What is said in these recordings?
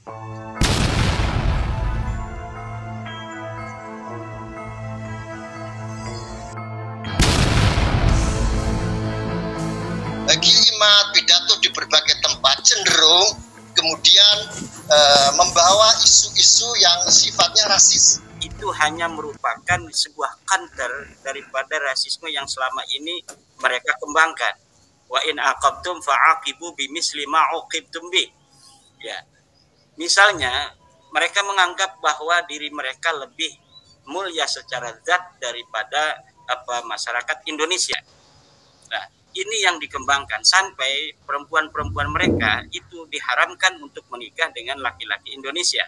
Kalimat pidato di berbagai tempat cenderung kemudian membawa isu-isu yang sifatnya rasis. Itu hanya merupakan sebuah counter daripada rasisme yang selama ini mereka kembangkan. Wa in aqabtum fa'aqibu bimisli ma uqibtum bi. Ya. Misalnya mereka menganggap bahwa diri mereka lebih mulia secara zat daripada masyarakat Indonesia. Nah, ini yang dikembangkan sampai perempuan-perempuan mereka itu diharamkan untuk menikah dengan laki-laki Indonesia.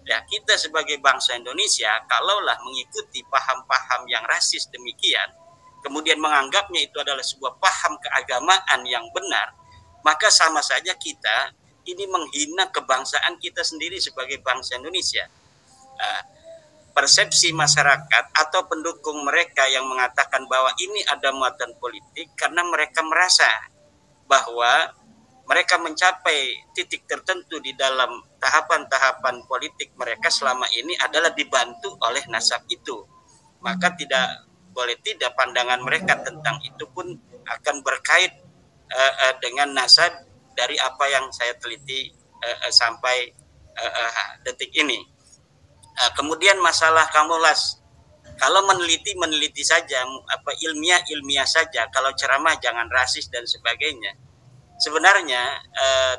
Ya, kita sebagai bangsa Indonesia kalaulah mengikuti paham-paham yang rasis demikian, kemudian menganggapnya itu adalah sebuah paham keagamaan yang benar, maka sama saja kita ini menghina kebangsaan kita sendiri sebagai bangsa Indonesia. Persepsi masyarakat atau pendukung mereka yang mengatakan bahwa ini ada muatan politik karena mereka merasa bahwa mereka mencapai titik tertentu di dalam tahapan-tahapan politik mereka selama ini adalah dibantu oleh nasab itu. Maka tidak boleh tidak pandangan mereka tentang itu pun akan berkait dengan nasab dari apa yang saya teliti sampai detik ini. Kemudian masalah kamulas, kalau meneliti saja, ilmiah saja, kalau ceramah jangan rasis dan sebagainya. Sebenarnya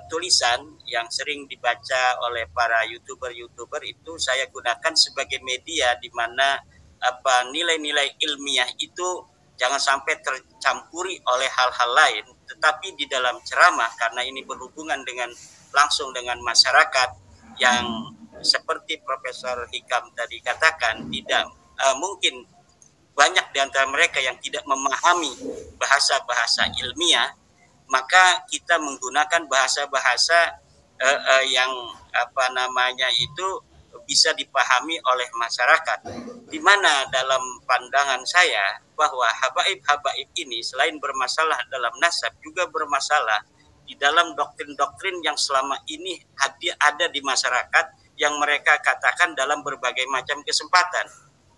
tulisan yang sering dibaca oleh para youtuber itu saya gunakan sebagai media di mana nilai-nilai ilmiah itu jangan sampai tercampuri oleh hal-hal lain, tetapi di dalam ceramah karena ini berhubungan langsung dengan masyarakat yang seperti Profesor Hikam tadi katakan, tidak mungkin banyak di antara mereka yang tidak memahami bahasa-bahasa ilmiah, maka kita menggunakan bahasa-bahasa yang itu bisa dipahami oleh masyarakat. Di mana dalam pandangan saya bahwa habaib-habaib ini selain bermasalah dalam nasab juga bermasalah di dalam doktrin-doktrin yang selama ini ada di masyarakat yang mereka katakan dalam berbagai macam kesempatan.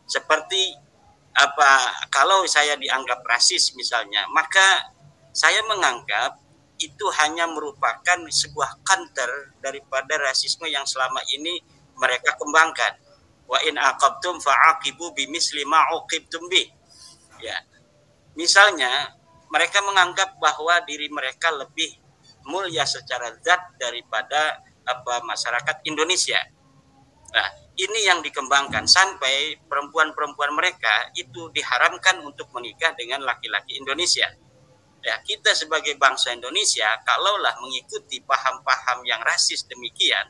Seperti kalau saya dianggap rasis misalnya, maka saya menganggap itu hanya merupakan sebuah counter daripada rasisme yang selama ini mereka kembangkan. Wa in aqabtum fa'aqibu bimisli ma uqibtum bi. Ya. Misalnya mereka menganggap bahwa diri mereka lebih mulia secara zat daripada masyarakat Indonesia. Nah, ini yang dikembangkan sampai perempuan-perempuan mereka itu diharamkan untuk menikah dengan laki-laki Indonesia. Ya, kita sebagai bangsa Indonesia kalaulah mengikuti paham-paham yang rasis demikian,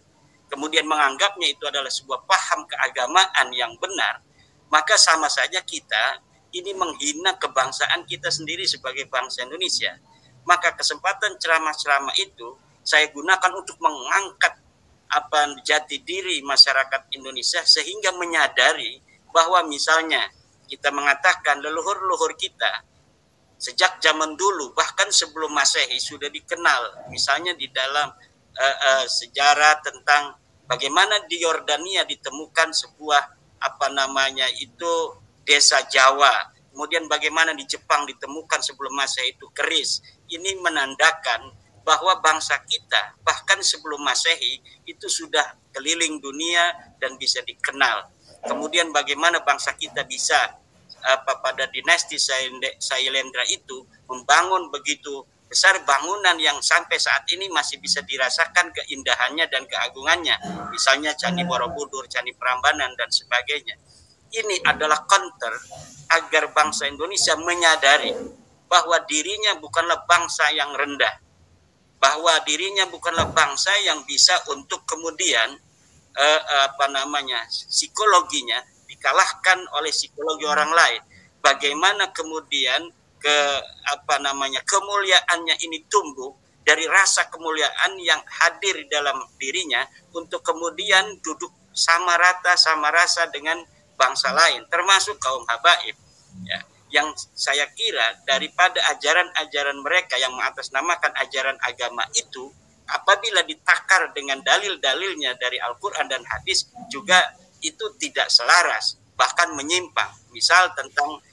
kemudian menganggapnya itu adalah sebuah paham keagamaan yang benar, maka sama saja kita ini menghina kebangsaan kita sendiri sebagai bangsa Indonesia. Maka kesempatan ceramah-ceramah itu saya gunakan untuk mengangkat jati diri masyarakat Indonesia sehingga menyadari bahwa misalnya kita mengatakan leluhur-leluhur kita sejak zaman dulu bahkan sebelum Masehi sudah dikenal, misalnya di dalam sejarah tentang bagaimana di Yordania ditemukan sebuah desa Jawa, kemudian bagaimana di Jepang ditemukan sebelum Masehi itu keris. Ini menandakan bahwa bangsa kita bahkan sebelum Masehi itu sudah keliling dunia dan bisa dikenal. Kemudian bagaimana bangsa kita bisa pada dinasti Sailendra itu membangun begitu besar bangunan yang sampai saat ini masih bisa dirasakan keindahannya dan keagungannya. Misalnya Candi Borobudur, Candi Prambanan dan sebagainya. Ini adalah counter agar bangsa Indonesia menyadari bahwa dirinya bukanlah bangsa yang rendah, bahwa dirinya bukanlah bangsa yang bisa untuk kemudian psikologinya dikalahkan oleh psikologi orang lain. Bagaimana kemudian kemuliaannya ini tumbuh dari rasa kemuliaan yang hadir di dalam dirinya untuk kemudian duduk sama rata sama rasa dengan bangsa lain, termasuk kaum habaib. Ya, yang saya kira daripada ajaran-ajaran mereka yang mengatasnamakan ajaran agama itu apabila ditakar dengan dalil-dalilnya dari Al-Quran dan hadis juga itu tidak selaras, bahkan menyimpang. Misal tentang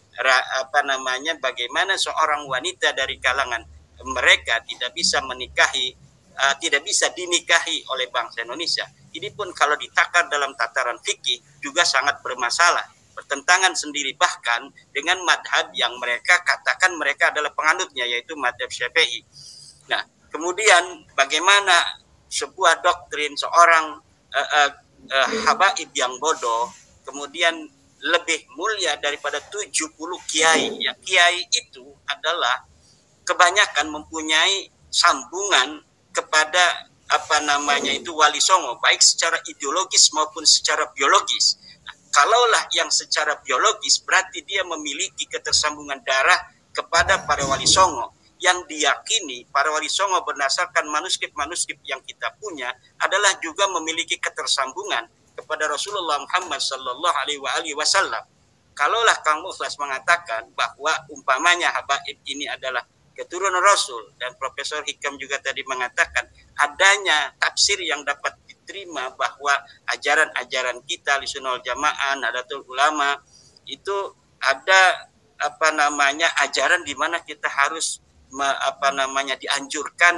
bagaimana seorang wanita dari kalangan mereka tidak bisa menikahi, tidak bisa dinikahi oleh bangsa Indonesia. Ini pun kalau ditakar dalam tataran fikih juga sangat bermasalah, bertentangan sendiri bahkan dengan madhab yang mereka katakan mereka adalah penganutnya, yaitu madhab Syafi'i. Nah, kemudian bagaimana sebuah doktrin seorang habaib yang bodoh kemudian lebih mulia daripada 70 kiai. Ya, kiai itu adalah kebanyakan mempunyai sambungan kepada Wali Songo, baik secara ideologis maupun secara biologis. Nah, kalaulah yang secara biologis berarti dia memiliki ketersambungan darah kepada para Wali Songo, yang diyakini para Wali Songo berdasarkan manuskrip-manuskrip yang kita punya adalah juga memiliki ketersambungan kepada Rasulullah Muhammad Sallallahu Alaihi Wasallam. Kalaulah Kang Mukhlas mengatakan bahwa umpamanya habaib ini adalah keturunan Rasul, dan Profesor Hikam juga tadi mengatakan adanya tafsir yang dapat diterima bahwa ajaran-ajaran kita Ahlussunnah wal Jamaah, Nahdlatul Ulama itu ada ajaran di mana kita harus dianjurkan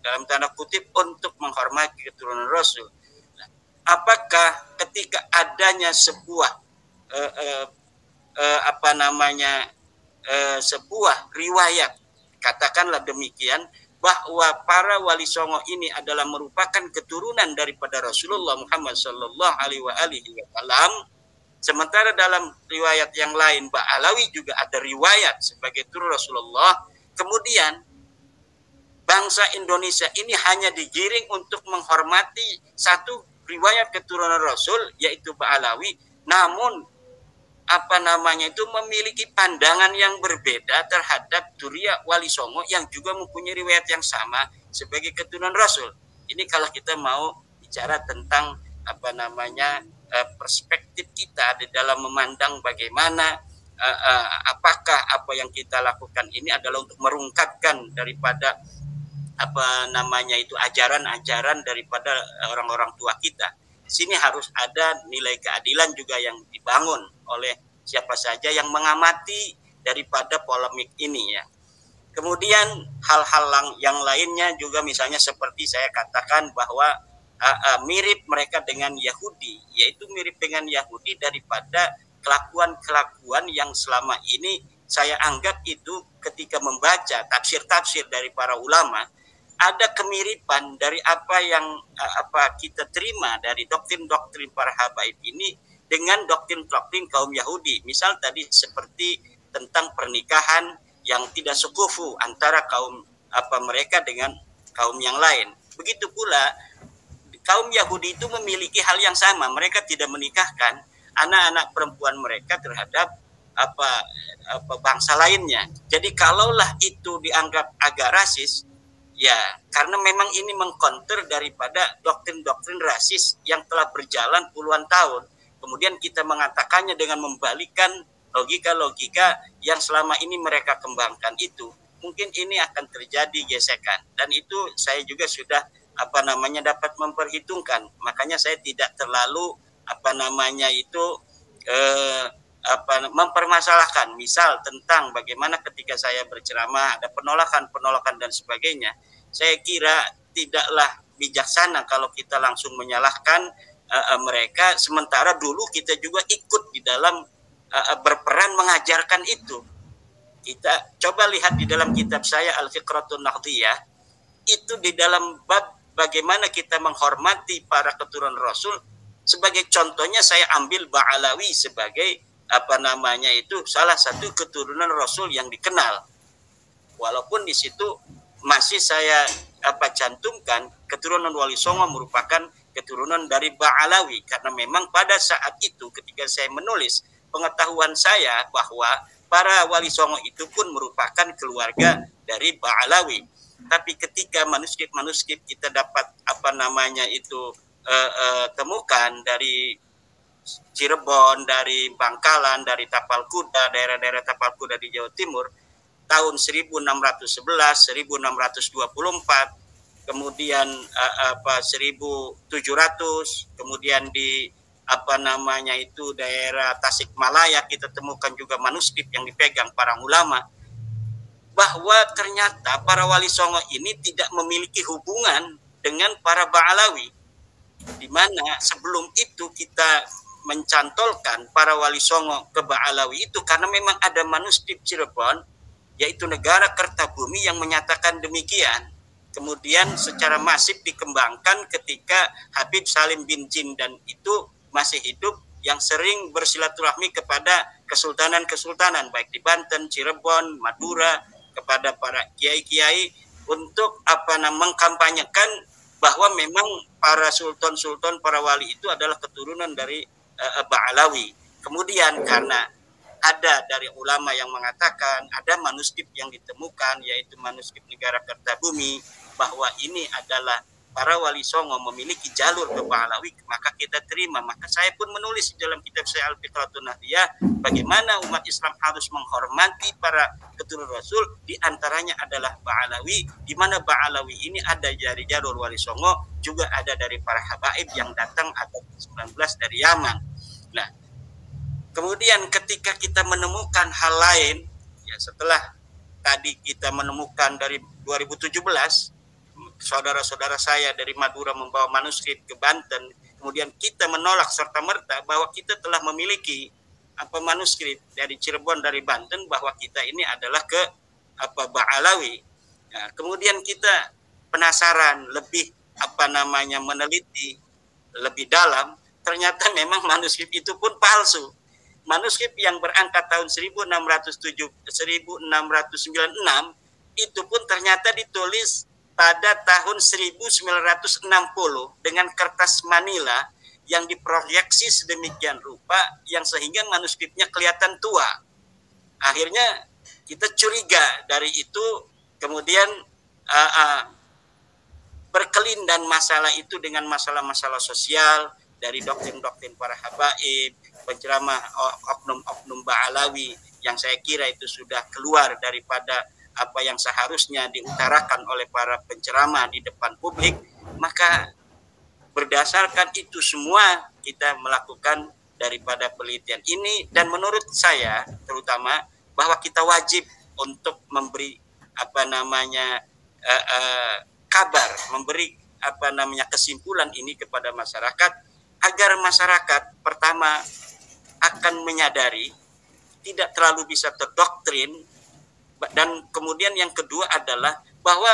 dalam tanda kutip untuk menghormati keturunan Rasul. Apakah ketika adanya sebuah sebuah riwayat, katakanlah demikian, bahwa para Wali Songo ini adalah merupakan keturunan daripada Rasulullah Muhammad Sallallahu Alaihi Wasallam, sementara dalam riwayat yang lain Ba'alawi juga ada riwayat sebagai turun Rasulullah, kemudian bangsa Indonesia ini hanya digiring untuk menghormati satu riwayat keturunan Rasul, yaitu Ba'alawi, namun itu memiliki pandangan yang berbeda terhadap Turiya Wali Songo yang juga mempunyai riwayat yang sama sebagai keturunan Rasul. Ini kalau kita mau bicara tentang perspektif kita di dalam memandang bagaimana apakah apa yang kita lakukan ini adalah untuk merungkapkan daripada ajaran-ajaran daripada orang-orang tua kita. Di sini harus ada nilai keadilan juga yang dibangun oleh siapa saja yang mengamati daripada polemik ini ya. Kemudian hal-hal yang lainnya juga misalnya seperti saya katakan bahwa mirip mereka dengan Yahudi, yaitu mirip dengan Yahudi daripada kelakuan-kelakuan yang selama ini saya anggap itu ketika membaca tafsir-tafsir dari para ulama ada kemiripan dari apa yang kita terima dari doktrin-doktrin para habaib ini dengan doktrin-doktrin kaum Yahudi. Misal tadi seperti tentang pernikahan yang tidak sekufu antara kaum mereka dengan kaum yang lain. Begitu pula kaum Yahudi itu memiliki hal yang sama. Mereka tidak menikahkan anak-anak perempuan mereka terhadap bangsa lainnya. Jadi kalaulah itu dianggap agak rasis, ya, karena memang ini mengkonter daripada doktrin-doktrin rasis yang telah berjalan puluhan tahun. Kemudian kita mengatakannya dengan membalikkan logika-logika yang selama ini mereka kembangkan itu. Mungkin ini akan terjadi gesekan. Dan itu saya juga sudah dapat memperhitungkan. Makanya saya tidak terlalu mempermasalahkan. Misal tentang bagaimana ketika saya berceramah ada penolakan dan sebagainya. Saya kira tidaklah bijaksana kalau kita langsung menyalahkan mereka, sementara dulu kita juga ikut di dalam berperan mengajarkan itu. Kita coba lihat di dalam kitab saya Al-Fiqratun Nahdiyah, itu di dalam bab bagaimana kita menghormati para keturunan Rasul. Sebagai contohnya saya ambil Ba'alawi sebagai salah satu keturunan Rasul yang dikenal. Walaupun di situ masih saya cantumkan keturunan Wali Songo merupakan keturunan dari Ba'alawi, karena memang pada saat itu ketika saya menulis, pengetahuan saya bahwa para Wali Songo itu pun merupakan keluarga dari Ba'alawi. Tapi ketika manuskrip kita dapat temukan dari Cirebon, dari Bangkalan, dari Tapal Kuda, daerah-daerah Tapal Kuda di Jawa Timur tahun 1611, 1624 kemudian 1700, kemudian di daerah Tasikmalaya kita temukan juga manuskrip yang dipegang para ulama, bahwa ternyata para wali songo ini tidak memiliki hubungan dengan para Ba'alawi, di mana sebelum itu kita mencantolkan para wali songo ke Ba'alawi itu karena memang ada manuskrip Cirebon, yaitu negara Kertabumi, yang menyatakan demikian. Kemudian secara masif dikembangkan ketika Habib Salim bin Jindan itu masih hidup, yang sering bersilaturahmi kepada kesultanan-kesultanan baik di Banten, Cirebon, Madura, kepada para kiai-kiai untuk mengkampanyekan bahwa memang para sultan-sultan, para wali itu adalah keturunan dari Ba'alawi. Kemudian karena ada dari ulama yang mengatakan ada manuskrip yang ditemukan, yaitu manuskrip negara Kertabumi, bahwa ini adalah para wali songo memiliki jalur ke Ba'alawi, maka kita terima. Maka saya pun menulis di dalam kitab saya Al-Fiqratun Nahdiyah bagaimana umat Islam harus menghormati para keturunan Rasul, di antaranya adalah Ba'alawi, di mana Ba'alawi ini ada dari jalur wali songo, juga ada dari para habaib yang datang abad 19 dari Yaman. Nah, kemudian ketika kita menemukan hal lain, ya setelah tadi kita menemukan dari 2017, saudara-saudara saya dari Madura membawa manuskrip ke Banten, kemudian kita menolak serta-merta bahwa kita telah memiliki manuskrip dari Cirebon, dari Banten, bahwa kita ini adalah ke Ba'alawi. Nah, kemudian kita penasaran lebih meneliti lebih dalam, ternyata memang manuskrip itu pun palsu. Manuskrip yang berangkat tahun 1696 itu pun ternyata ditulis pada tahun 1960 dengan kertas Manila yang diproyeksi sedemikian rupa yang sehingga manuskripnya kelihatan tua. Akhirnya kita curiga dari itu, kemudian berkelindan masalah itu dengan masalah-masalah sosial dari doktrin-doktrin para habaib, penceramah oknum-oknum Ba'alawi yang saya kira itu sudah keluar daripada apa yang seharusnya diutarakan oleh para penceramah di depan publik. Maka berdasarkan itu semua kita melakukan daripada penelitian ini, dan menurut saya terutama bahwa kita wajib untuk memberi kabar, memberi kesimpulan ini kepada masyarakat, agar masyarakat pertama akan menyadari, tidak terlalu bisa terdoktrin. Dan kemudian yang kedua adalah bahwa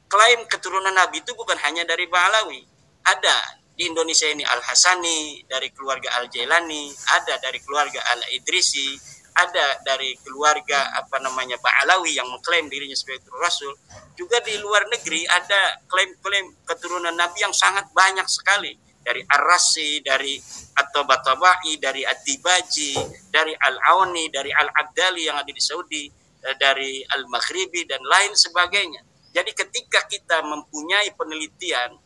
klaim keturunan Nabi itu bukan hanya dari Ba'alawi. Ada di Indonesia ini Al-Hasani dari keluarga Al-Jailani, ada dari keluarga Al-Idrisi, ada dari keluarga Ba'alawi yang mengklaim dirinya sebagai keturunan Rasul. Juga di luar negeri ada klaim-klaim keturunan Nabi yang sangat banyak sekali. Dari Ar-Rasi, dari At-Tabatabai, dari Ad-Dibaji, dari Al-Auni, dari Al-Abdali yang ada di Saudi, dari Al-Maghribi dan lain sebagainya. Jadi ketika kita mempunyai penelitian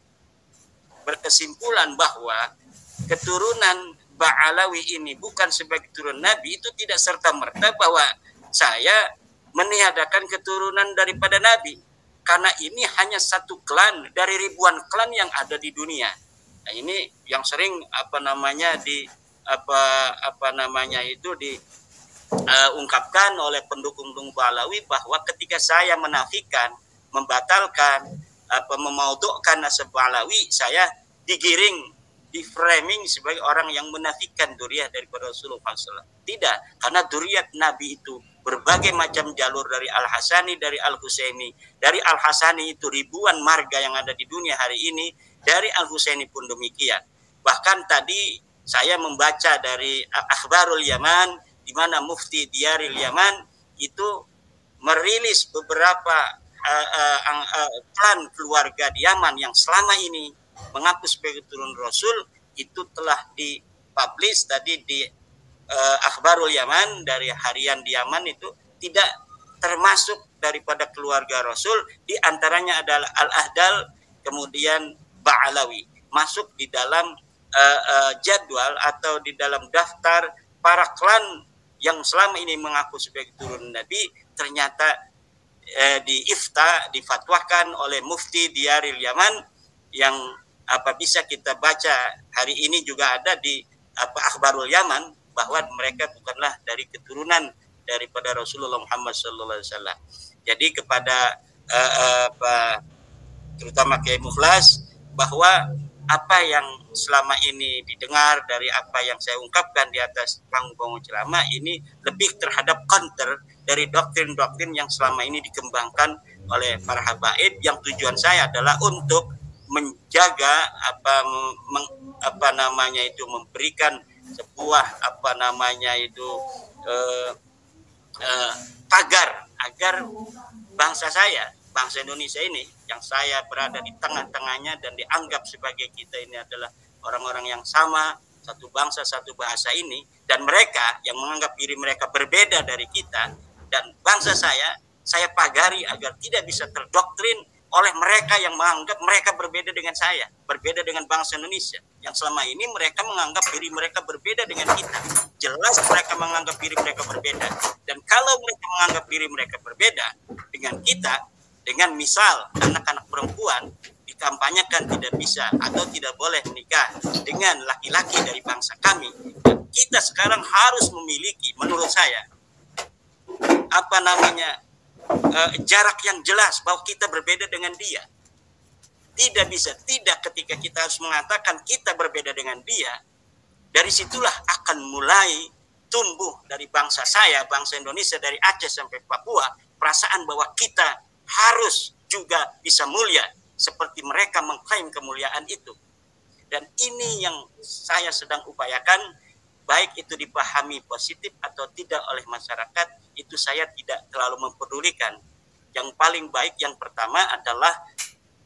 berkesimpulan bahwa keturunan Ba'alawi ini bukan sebagai keturunan Nabi, itu tidak serta-merta bahwa saya meniadakan keturunan daripada Nabi, karena ini hanya satu klan dari ribuan klan yang ada di dunia. Nah, ini yang sering ungkapkan oleh pendukung Ba'alawi, bahwa ketika saya menafikan, membatalkan, memaudhu'kan nasab Ba'alawi, saya digiring, di-framing sebagai orang yang menafikan duriyah daripada Rasulullah SAW. Tidak, karena duriyat Nabi itu berbagai macam jalur, dari Al-Hasani, dari Al-Husaini. Dari Al-Hasani itu ribuan marga yang ada di dunia hari ini, dari Al-Husaini pun demikian. Bahkan tadi saya membaca dari Akhbarul Yaman, di mana Mufti Diyaril Yaman itu merilis beberapa klan keluarga di Yaman yang selama ini mengaku sebagai keturunan Rasul, itu telah dipublish tadi di Akhbarul Yaman dari harian di Yaman, itu tidak termasuk daripada keluarga Rasul. Di antaranya adalah Al-Ahdal, kemudian Ba'alawi, masuk di dalam jadwal atau di dalam daftar para klan yang selama ini mengaku sebagai keturunan Nabi. Ternyata difatwakan oleh Mufti Diyaril Yaman yang bisa kita baca hari ini juga ada di Akhbarul Yaman bahwa mereka bukanlah dari keturunan daripada Rasulullah Muhammad SAW. Jadi kepada terutama Kiai Mukhlas, bahwa apa yang selama ini didengar dari apa yang saya ungkapkan di atas panggung ceramah ini lebih terhadap counter dari doktrin-doktrin yang selama ini dikembangkan oleh para habaib, yang tujuan saya adalah untuk menjaga memberikan sebuah pagar agar bangsa Indonesia ini, yang saya berada di tengah-tengahnya dan dianggap sebagai kita ini adalah orang-orang yang sama, satu bangsa, satu bahasa ini, dan mereka yang menganggap diri mereka berbeda dari kita dan bangsa saya pagari agar tidak bisa terdoktrin oleh mereka yang menganggap mereka berbeda dengan saya, berbeda dengan bangsa Indonesia, yang selama ini mereka menganggap diri mereka berbeda dengan kita. Jelas mereka menganggap diri mereka berbeda, dan kalau mereka menganggap diri mereka berbeda dengan kita, dengan misal anak-anak perempuan dikampanyekan tidak bisa atau tidak boleh menikah dengan laki-laki dari bangsa kami, kita sekarang harus memiliki, menurut saya, jarak yang jelas bahwa kita berbeda dengan dia. Tidak bisa, tidak ketika kita harus mengatakan kita berbeda dengan dia, dari situlah akan mulai tumbuh dari bangsa Indonesia, dari Aceh sampai Papua, perasaan bahwa kita harus juga bisa mulia seperti mereka mengklaim kemuliaan itu. Dan ini yang saya sedang upayakan, baik itu dipahami positif atau tidak oleh masyarakat, itu saya tidak terlalu mempedulikan. Yang paling baik, yang pertama adalah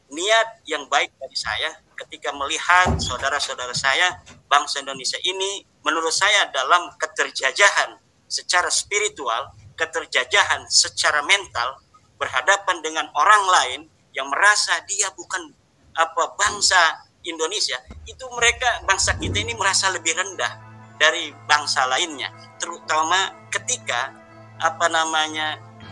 niat yang baik dari saya ketika melihat saudara-saudara saya, bangsa Indonesia ini, menurut saya dalam keterjajahan secara spiritual, keterjajahan secara mental, berhadapan dengan orang lain yang merasa dia bukan bangsa Indonesia, itu mereka, bangsa kita ini merasa lebih rendah dari bangsa lainnya, terutama ketika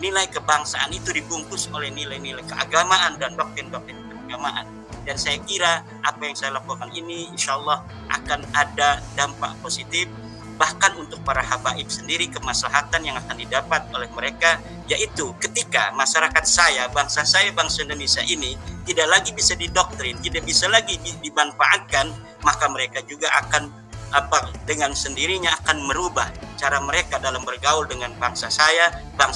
nilai kebangsaan itu dibungkus oleh nilai-nilai keagamaan dan doktrin-doktrin keagamaan. Dan saya kira apa yang saya lakukan ini insya Allah akan ada dampak positif, bahkan untuk para habaib sendiri, kemaslahatan yang akan didapat oleh mereka, yaitu ketika masyarakat bangsa Indonesia ini tidak lagi bisa didoktrin, tidak bisa lagi dimanfaatkan, maka mereka juga akan dengan sendirinya akan merubah cara mereka dalam bergaul dengan bangsa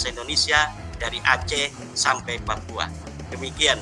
Indonesia dari Aceh sampai Papua. Demikian.